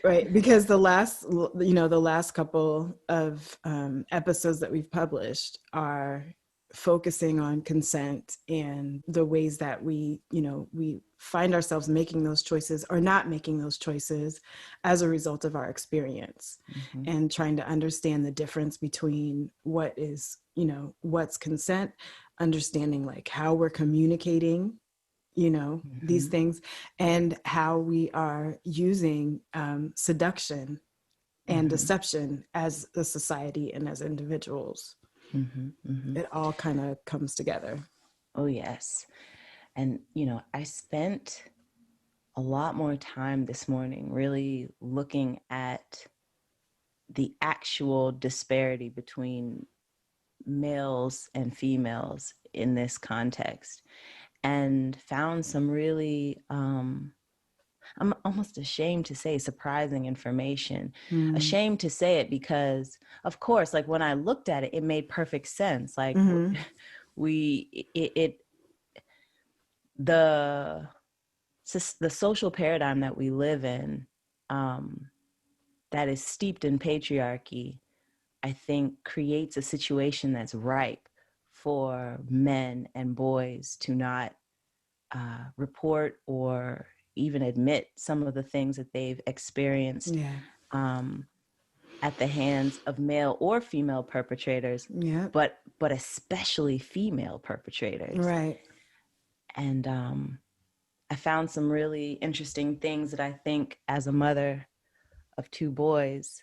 Right, because the last couple of episodes that we've published are focusing on consent and the ways that we find ourselves making those choices or not making those choices as a result of our experience, and trying to understand the difference between what's consent, understanding like how we're communicating these things, and how we are using seduction and deception as a society and as individuals. It all kind of comes together. Oh, yes. And, I spent a lot more time this morning really looking at the actual disparity between males and females in this context, and found some really, I'm almost ashamed to say surprising information. Ashamed to say it because, of course, like when I looked at it, it made perfect sense. Like the social paradigm that we live in, that is steeped in patriarchy, I think creates a situation that's ripe for men and boys to not report or even admit some of the things that they've experienced at the hands of male or female perpetrators, but especially female perpetrators. Right. And I found some really interesting things that I think, as a mother of two boys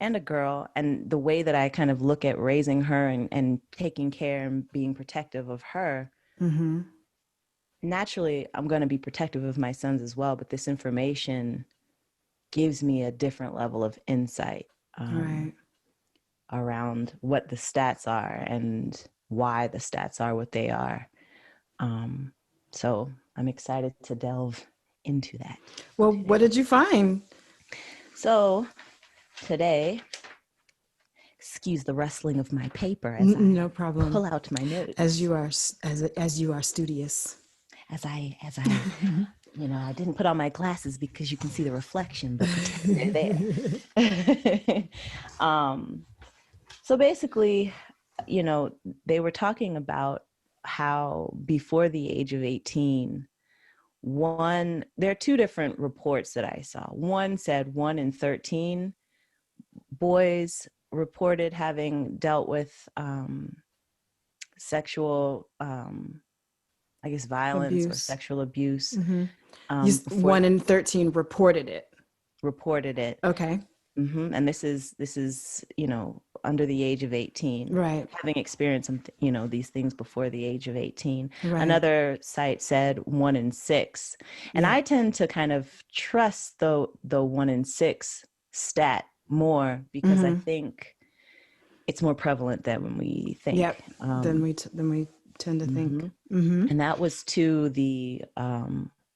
and a girl, and the way that I kind of look at raising her and taking care and being protective of her, naturally, I'm going to be protective of my sons as well. But this information gives me a different level of insight around what the stats are and why the stats are what they are. So I'm excited to delve into that. Well, today. What did you find? So today, excuse the rustling of my paper as no problem. Pull out my notes. As you are studious. As I I didn't put on my glasses because you can see the reflection, but they're there. So basically, they were talking about how before the age of 18, there are two different reports that I saw. One said 1 in 13 boys reported having dealt with sexual, violence abuse. Or sexual abuse. 1 in 13 reported it. Okay. And this is under the age of 18, right? Having experienced these things before the age of 18. Right. Another site said 1 in 6, and I tend to kind of trust the 1 in 6 stat more because I think it's more prevalent than when we think. Yep. Than we tend to think. And that was to the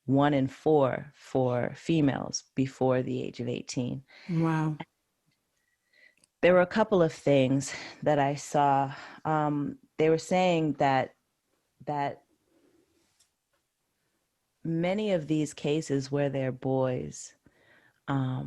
1 in 4 for females before the age of 18. Wow. There were a couple of things that I saw. They were saying that many of these cases where they're boys, let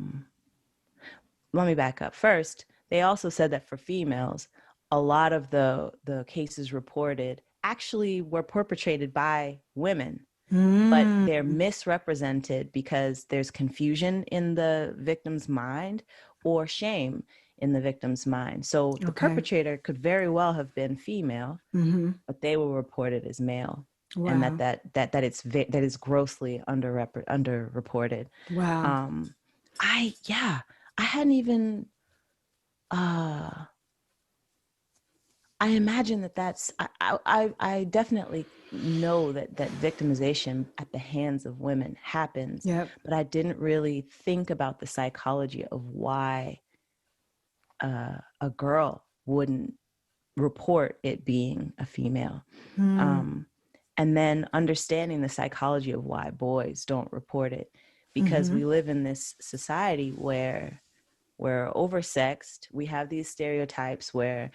me back up. First, they also said that for females, a lot of the cases reported actually were perpetrated by women. But they're misrepresented because there's confusion in the victim's mind or shame in the victim's mind. So the perpetrator could very well have been female, but they were reported as male. Wow. And that is grossly underreported. Wow. I hadn't even I imagine that's, I definitely know that victimization at the hands of women happens, but I didn't really think about the psychology of why a girl wouldn't report it being a female. And then understanding the psychology of why boys don't report it, because we live in this society where we're oversexed. We have these stereotypes where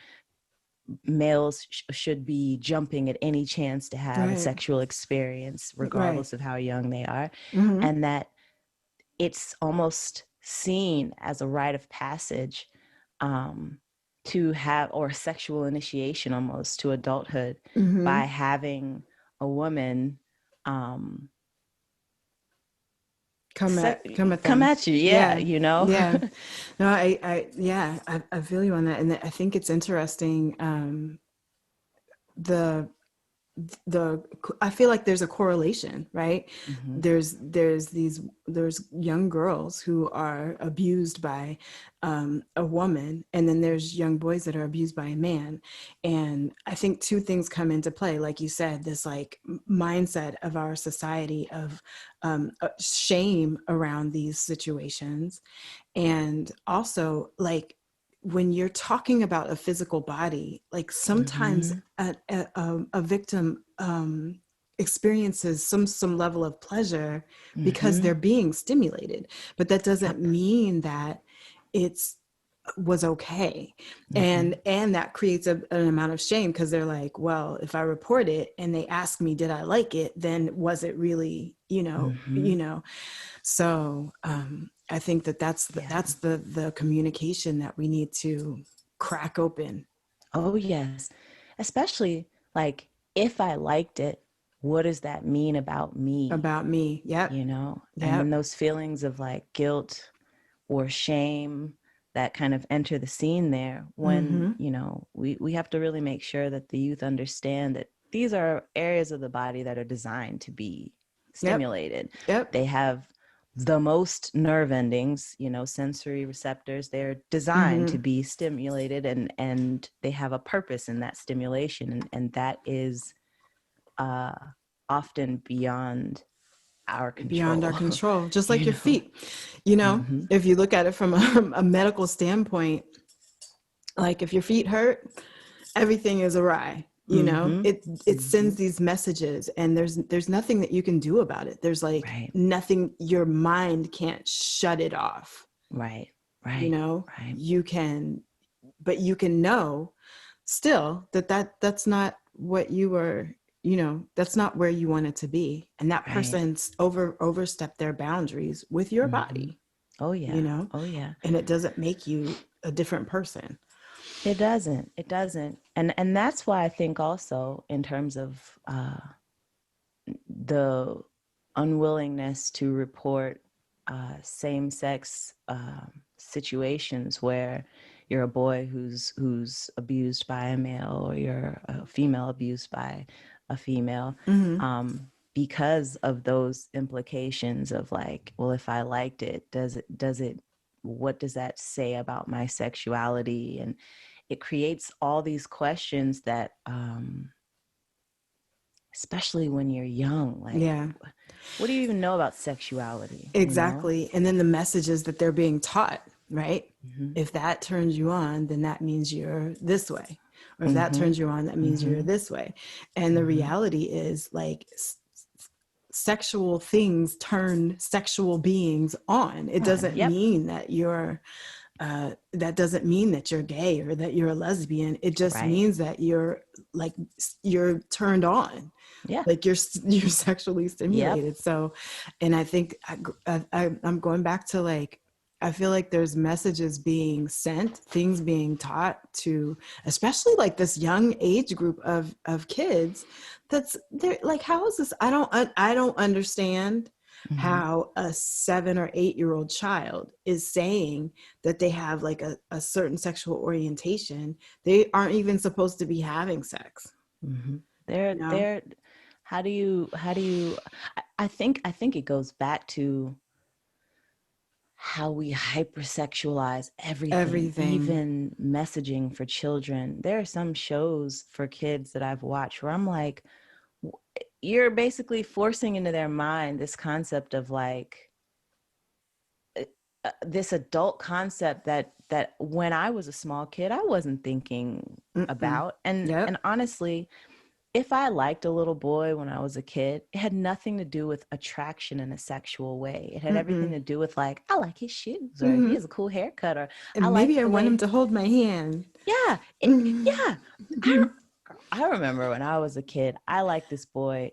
males should be jumping at any chance to have a sexual experience, regardless of how young they are. And that it's almost seen as a rite of passage to have, or sexual initiation almost to adulthood, by having a woman come at come them. at you. Yeah. You know? Yeah. No, I feel you on that. And I think it's interesting. The I feel like there's a correlation, right? There's young girls who are abused by a woman, and then there's young boys that are abused by a man. And I think two things come into play, like you said, this like mindset of our society of shame around these situations, and also like when you're talking about a physical body, like sometimes a victim experiences some level of pleasure because they're being stimulated, but that doesn't mean that it's was okay. And that creates an amount of shame, because they're like, well, if I report it and they ask me did I like it, then was it really, so I think that's the communication that we need to crack open. Oh, yes. Especially like, if I liked it, what does that mean about me? About me. Yep. And then those feelings of like guilt or shame that kind of enter the scene there, when, we have to really make sure that the youth understand that these are areas of the body that are designed to be stimulated. Yep. They have the most nerve endings, sensory receptors. They're designed to be stimulated, and they have a purpose in that stimulation. And that is often beyond our control. Just like your feet, if you look at it from a medical standpoint, like if your feet hurt, everything is awry. It sends these messages, and there's nothing that you can do about it. There's like nothing, your mind can't shut it off. Right. You can, but you can know still that's not what you were, that's not where you want it to be. And that person's overstepped their boundaries with your body. Oh yeah. And it doesn't make you a different person. It doesn't. And that's why I think also, in terms of the unwillingness to report same-sex situations where you're a boy who's abused by a male, or you're a female abused by a female, because of those implications of like, well, if I liked it, does it, what does that say about my sexuality? And it creates all these questions that, especially when you're young, like, what do you even know about sexuality? Exactly. And then the messages that they're being taught, right? If that turns you on, then that means you're this way. Or if that turns you on, that means you're this way. And the reality is, like, sexual things turn sexual beings on. It doesn't mean that you're that doesn't mean that you're gay or that you're a lesbian. It just means that you're turned on. Like you're sexually stimulated. So, and I think I'm going back to, like, I feel like there's messages being sent, things being taught to, especially like this young age group of kids. That's, they're like, how is this? I don't understand how a 7 or 8 year old child is saying that they have like a certain sexual orientation. They aren't even supposed to be having sex. They're how do you I think it goes back to how we hypersexualize everything, even messaging for children. There are some shows for kids that I've watched where I'm like, you're basically forcing into their mind this concept of like this adult concept that when I was a small kid, I wasn't thinking about. And honestly, if I liked a little boy when I was a kid, it had nothing to do with attraction in a sexual way. It had everything to do with like, I like his shoes, or he has a cool haircut, or and maybe I want him to hold my hand. Yeah. I remember when I was a kid, I liked this boy.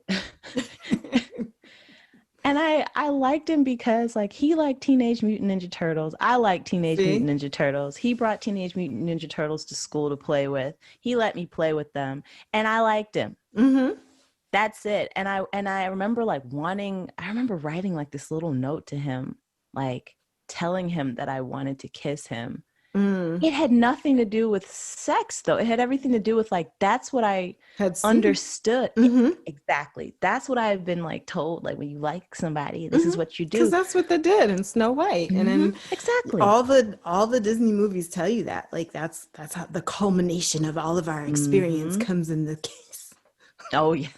I liked him because like he liked Teenage Mutant Ninja Turtles. I like Teenage Mutant Ninja Turtles. He brought Teenage Mutant Ninja Turtles to school to play with. He let me play with them, and I liked him. That's it. And I remember like I remember writing like this little note to him, like telling him that I wanted to kiss him. It had nothing to do with sex, though. It had everything to do with like, that's what I had understood. Exactly. That's what I've been like told. Like when you like somebody, this is what you do. Because that's what they did in Snow White. And then exactly all the Disney movies tell you that. Like that's how the culmination of all of our experience comes in the kiss. Oh yeah.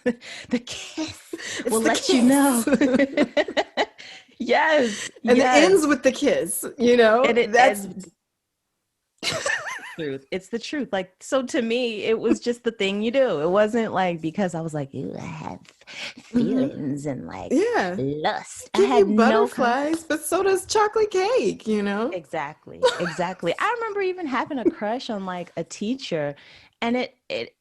The kiss will let you know. Yes. And it ends with the kiss, you know? That's truth. It's the truth. Like, so to me, it was just the thing you do. It wasn't like because I was like, I have feelings and like lust. Give I had you butterflies, but so does chocolate cake, you know? Exactly. I remember even having a crush on like a teacher, and it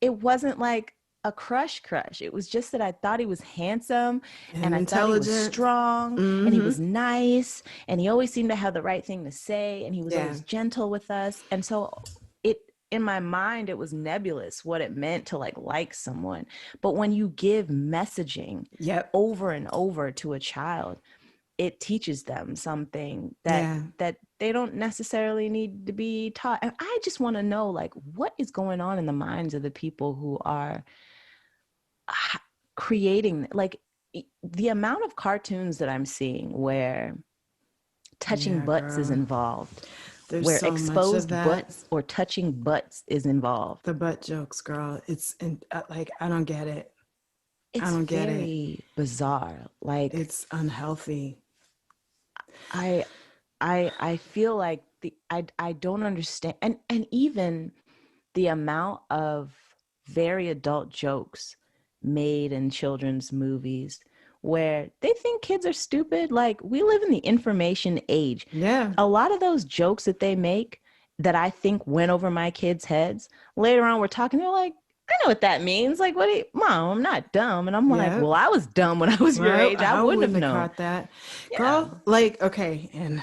wasn't like a crush. It was just that I thought he was handsome and I thought he was strong and he was nice and he always seemed to have the right thing to say and he was always gentle with us. And so in my mind, it was nebulous what it meant to like someone. But when you give messaging over and over to a child, it teaches them something that they don't necessarily need to be taught. And I just want to know, like, what is going on in the minds of the people who are creating, like, the amount of cartoons that I'm seeing where touching butts is involved. There's where so exposed butts or touching butts is involved. The butt jokes, girl. It's like, I don't get it. I don't get it. It's very bizarre. Like, it's unhealthy. I feel like I don't understand, and even the amount of very adult jokes made in children's movies where they think kids are stupid. Like, we live in the information age. Yeah. A lot of those jokes that they make that I think went over my kids' heads, later on we're talking, they're like, I know what that means. Like, what do you, Mom, I'm not dumb. And I'm like, well, I was dumb when I was your age. I wouldn't have known. Caught that. Yeah. Girl, like, okay, and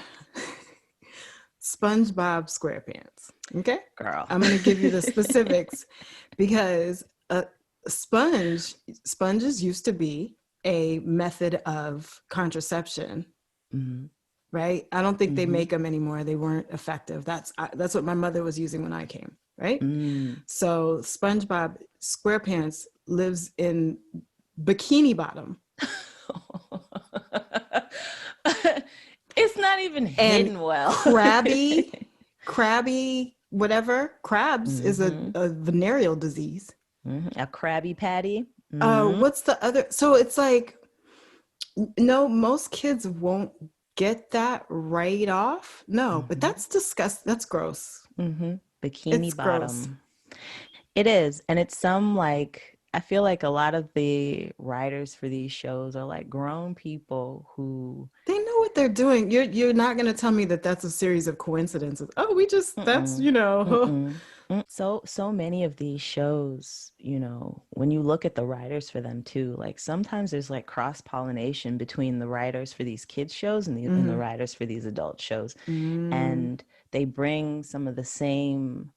SpongeBob SquarePants. Okay? Girl. I'm going to give you the specifics because sponges used to be a method of contraception. Right? I don't think they make them anymore. They weren't effective. That's what my mother was using when I came. Right? So SpongeBob SquarePants lives in Bikini Bottom. It's not even hidden well. crabby, whatever. Crabs is a venereal disease. A Krabby Patty. What's the other? So it's like, no, most kids won't get that right off. No, but that's disgusting. That's gross. Bikini Bottom. Gross. It is. And it's some, like, I feel like a lot of the writers for these shows are like grown people who they know what they're doing. You're not going to tell me that that's a series of coincidences. Oh, we just that's, you know. So many of these shows, you know, when you look at the writers for them too, like sometimes there's like cross-pollination between the writers for these kids shows and the writers for these adult shows. And they bring some of the same,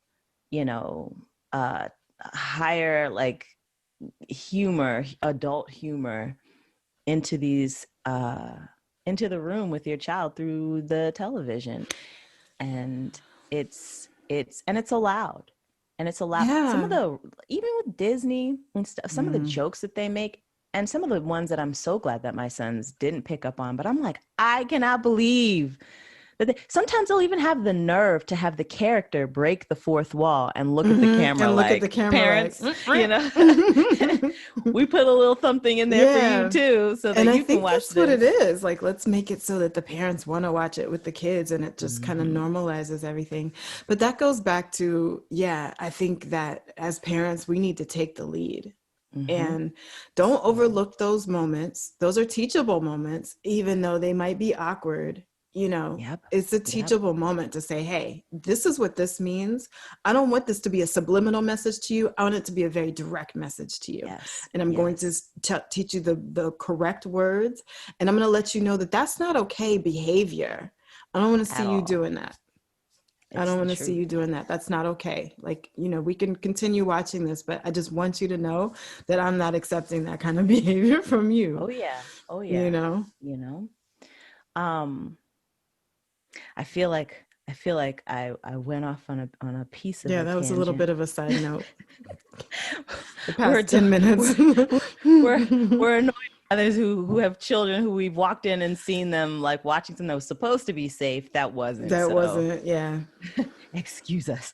you know, higher like humor, adult humor into these into the room with your child through the television. And it's allowed. And it's allowed. Some of the, even with Disney and stuff, some of the jokes that they make, and some of the ones that I'm so glad that my sons didn't pick up on, but I'm like, I cannot believe that sometimes they'll even have the nerve to have the character break the fourth wall and look at the camera and like, parents, like, you know, we put a little something in there for you too, so that you can watch this. That's what it is. Like, let's make it so that the parents want to watch it with the kids, and it just kind of normalizes everything. But that goes back to, I think that as parents, we need to take the lead. And don't overlook those moments. Those are teachable moments, even though they might be awkward. you know, Yep. it's a Yep. teachable moment to say, hey, this is what this means. I don't want this to be a subliminal message to you. I want it to be a very direct message to you. Yes. And I'm going to teach you the correct words. And I'm going to let you know that that's not okay behavior. I don't want to see you doing that. I don't want to see you doing that. That's not okay. Like, you know, we can continue watching this, but I just want you to know that I'm not accepting that kind of behavior from you. Oh yeah. Oh yeah. You know, I feel like I went off on a piece of that tangent. was a little bit of a side note. The past 10 minutes. We're annoyed others who have children who we've walked in and seen them like watching something that was supposed to be safe. That wasn't. Yeah. Excuse us.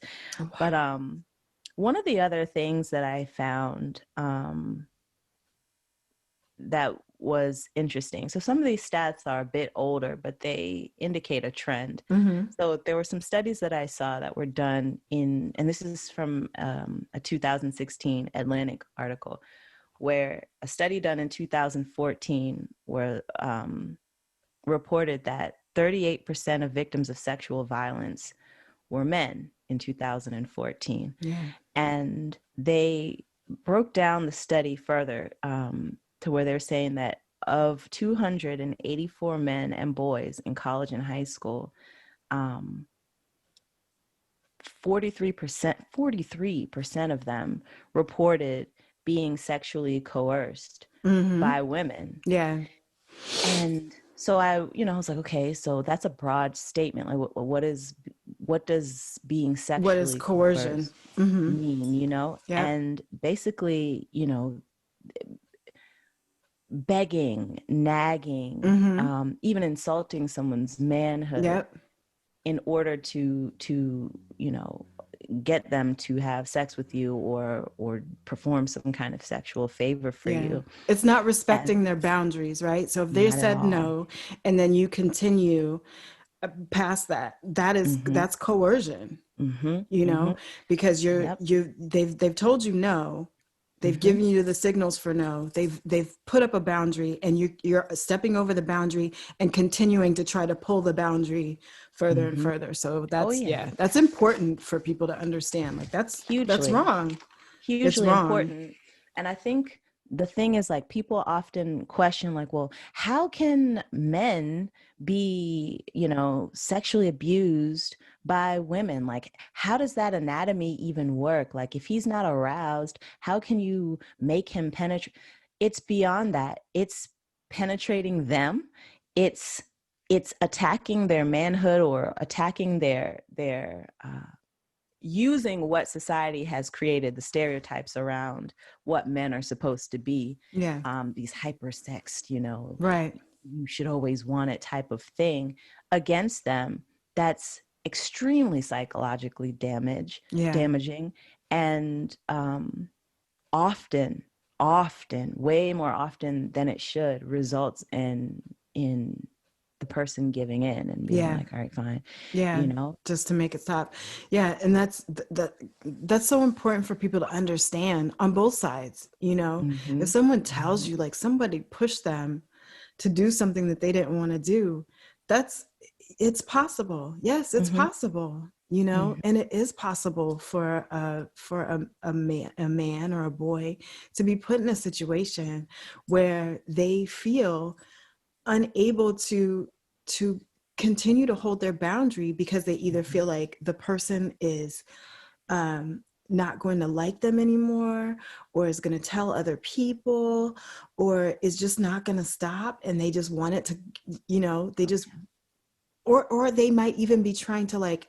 But one of the other things that I found that was interesting. So some of these stats are a bit older, but they indicate a trend. So there were some studies that I saw that were done and this is from a 2016 Atlantic article, where a study done in 2014 where reported that 38% of victims of sexual violence were men in 2014. And they broke down the study further to where they're saying that of 284 men and boys in college and high school, 43% of them reported being sexually coerced by women. And so I was like, okay, so that's a broad statement. Like what does being sexually what is coercion mean, you know? And basically, you know, begging, nagging, even insulting someone's manhood in order to you know, get them to have sex with you or perform some kind of sexual favor for you. It's not respecting their boundaries, right? So if they said no and then you continue past that, that's coercion. You know, because they've told you no. They've given you the signals for no. They've put up a boundary, and you're stepping over the boundary and continuing to try to pull the boundary further and further. So that's that's important for people to understand. Like that's wrong. Hugely important. And I think the thing is, like, people often question, like, well, how can men be, you know, sexually abused by women? Like, how does that anatomy even work? Like, if he's not aroused, how can you make him penetrate? It's beyond that. It's penetrating them. It's attacking their manhood or attacking their using what society has created, the stereotypes around what men are supposed to be, these hypersexed, you know, you should always want it type of thing against them. That's extremely psychologically damaging, and often, way more often than it should, results in the person giving in and being like, all right, fine. You know, just to make it stop. And that's so important for people to understand on both sides. You know, if someone tells you, like, somebody pushed them to do something that they didn't want to do, it's possible. Yes, it's possible, you know, and it is possible for a man or a boy to be put in a situation where they feel unable to continue to hold their boundary because they either feel like the person is not going to like them anymore, or is going to tell other people, or is just not going to stop, and they just want it to, you know, they just, or they might even be trying to, like,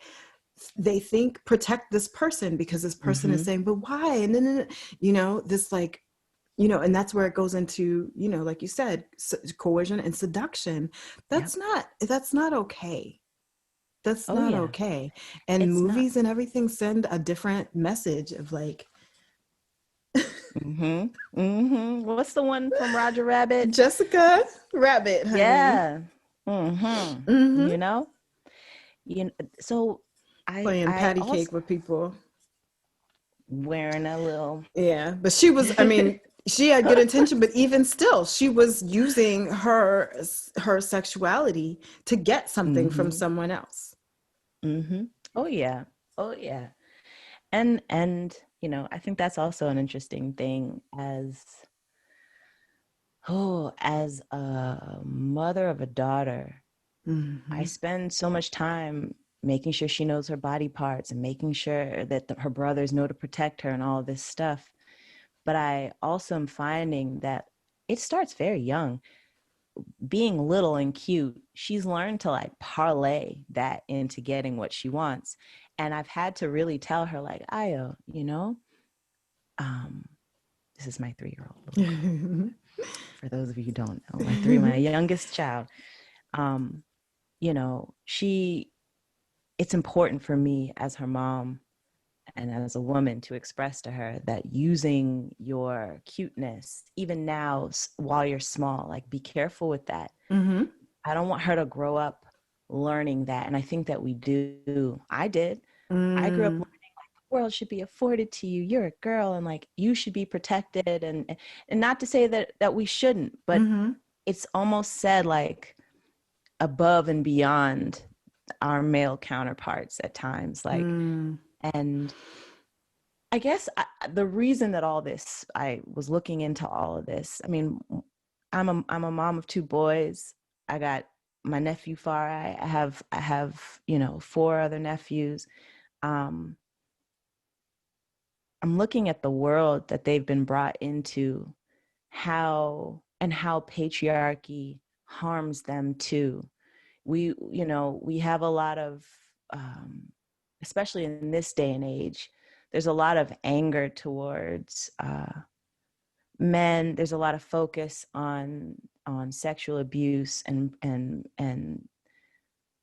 they think protect this person because this person is saying, but why? And then, you know, this, like, you know, and that's where it goes into, you know, like you said, coercion and seduction. That's not okay. That's not okay. And it's movies and everything send a different message of, like, what's the one from Roger Rabbit? Jessica Rabbit, honey. You know, so playing patty cake with people, wearing a little, but she was, I mean, She had good intention, but even still, she was using her sexuality to get something from someone else. Oh yeah. Oh yeah. And you know, I think that's also an interesting thing as a mother of a daughter. I spend so much time making sure she knows her body parts and making sure that her brothers know to protect her and all of this stuff. But I also am finding that it starts very young. Being little and cute, she's learned to like parlay that into getting what she wants. And I've had to really tell her, like, Ayo, you know, this is my 3-year-old. For those of you who don't know, my youngest child, you know, it's important for me as her mom and as a woman to express to her that using your cuteness, even now while you're small, like be careful with that. I don't want her to grow up learning that. And I think that we do. I did. I grew up learning like the world should be afforded to you. You're a girl and like you should be protected. And not to say that we shouldn't, but it's almost said like above and beyond our male counterparts at times. Like, and I guess the reason that I was looking into all of this, I mean, I'm a mom of 2 boys. I got my nephew Farai. I have, you know, 4 other nephews. I'm looking at the world that they've been brought into, how patriarchy harms them too. We have a lot of, especially in this day and age, there's a lot of anger towards men. There's a lot of focus on sexual abuse and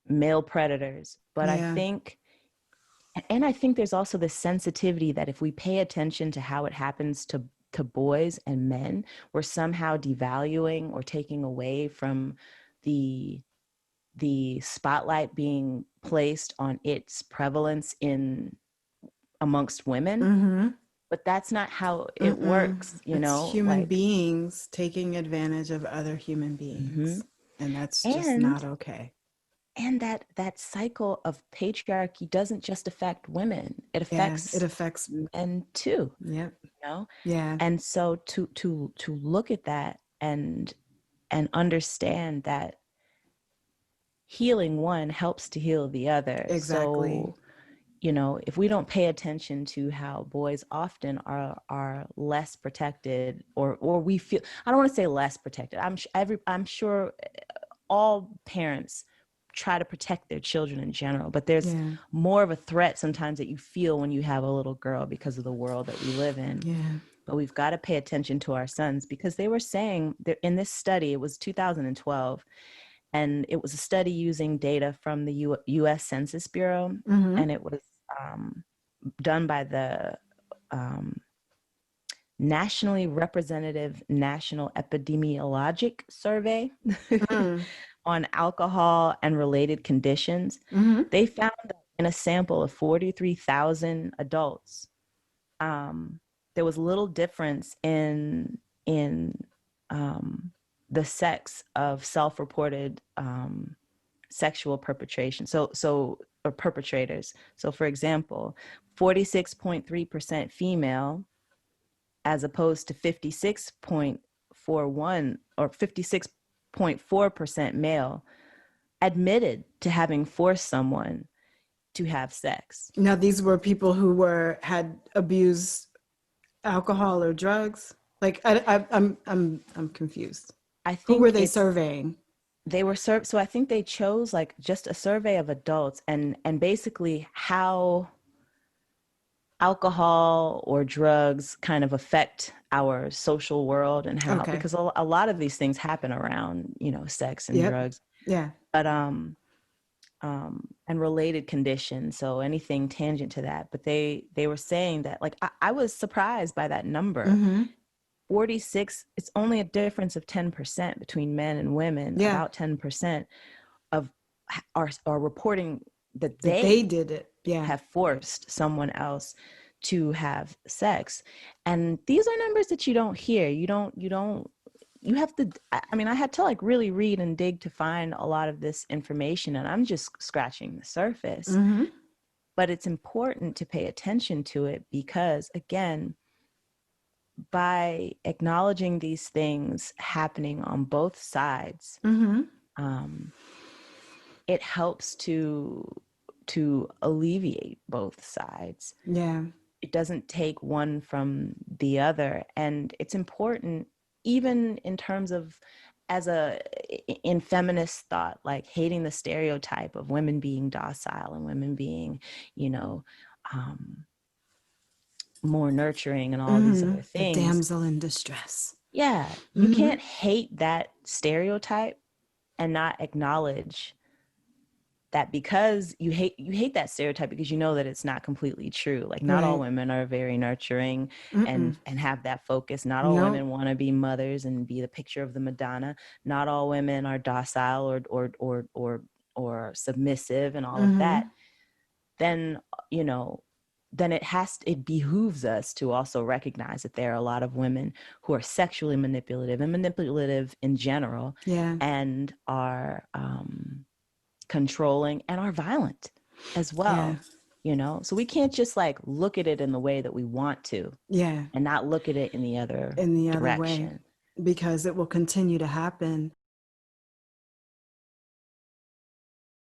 male predators. But I think there's also this sensitivity that if we pay attention to how it happens to boys and men, we're somehow devaluing or taking away from the spotlight being placed on its prevalence amongst women. But that's not how it works, you know. Human beings taking advantage of other human beings, and that's just not okay. And that cycle of patriarchy doesn't just affect women; it affects men too. Yep. You know. Yeah. And so to look at that and understand that healing one helps to heal the other. Exactly. So, you know, if we don't pay attention to how boys often are less protected, or we feel, I don't want to say less protected. I'm sure all parents try to protect their children in general, but there's more of a threat sometimes that you feel when you have a little girl because of the world that we live in. Yeah. But we've got to pay attention to our sons, because they were saying that in this study, it was 2012, and it was a study using data from the U.S. Census Bureau, and it was done by the Nationally Representative National Epidemiologic Survey on alcohol and related conditions. They found that in a sample of 43,000 adults, there was little difference in the sex of self-reported sexual perpetration. Or perpetrators. So for example, 46.3% female, as opposed to 56.41 or 56.4% male, admitted to having forced someone to have sex. Now, these were people who had abused alcohol or drugs. Like, I'm confused. I think who were they surveying? They were so I think they chose like just a survey of adults and basically how alcohol or drugs kind of affect our social world, and how, because a lot of these things happen around, you know, sex and drugs. Yeah. But and related conditions, so anything tangent to that. But they were saying that, like, I was surprised by that number. 46, it's only a difference of 10% between men and women. About 10% of are reporting that they did it. Have forced someone else to have sex. And these are numbers that you don't hear. You have to, I mean, I had to like really read and dig to find a lot of this information, and I'm just scratching the surface. Mm-hmm. But it's important to pay attention to it because, again, by acknowledging these things happening on both sides, Mm-hmm. It helps to alleviate both sides. Yeah. It doesn't take one from the other. And it's important, even in terms of in feminist thought, like hating the stereotype of women being docile and women being, more nurturing and all these other things. The damsel in distress. Yeah. You can't hate that stereotype and not acknowledge that, because you hate that stereotype because you know that it's not completely true. Like not all women are very nurturing and have that focus. Not all women want to be mothers and be the picture of the Madonna. Not all women are docile or submissive and all of that. Then, then it behooves us to also recognize that there are a lot of women who are sexually manipulative and manipulative in general, and are controlling and are violent as well. So we can't just like look at it in the way that we want to, and not look at it in the other direction. Other way, because it will continue to happen.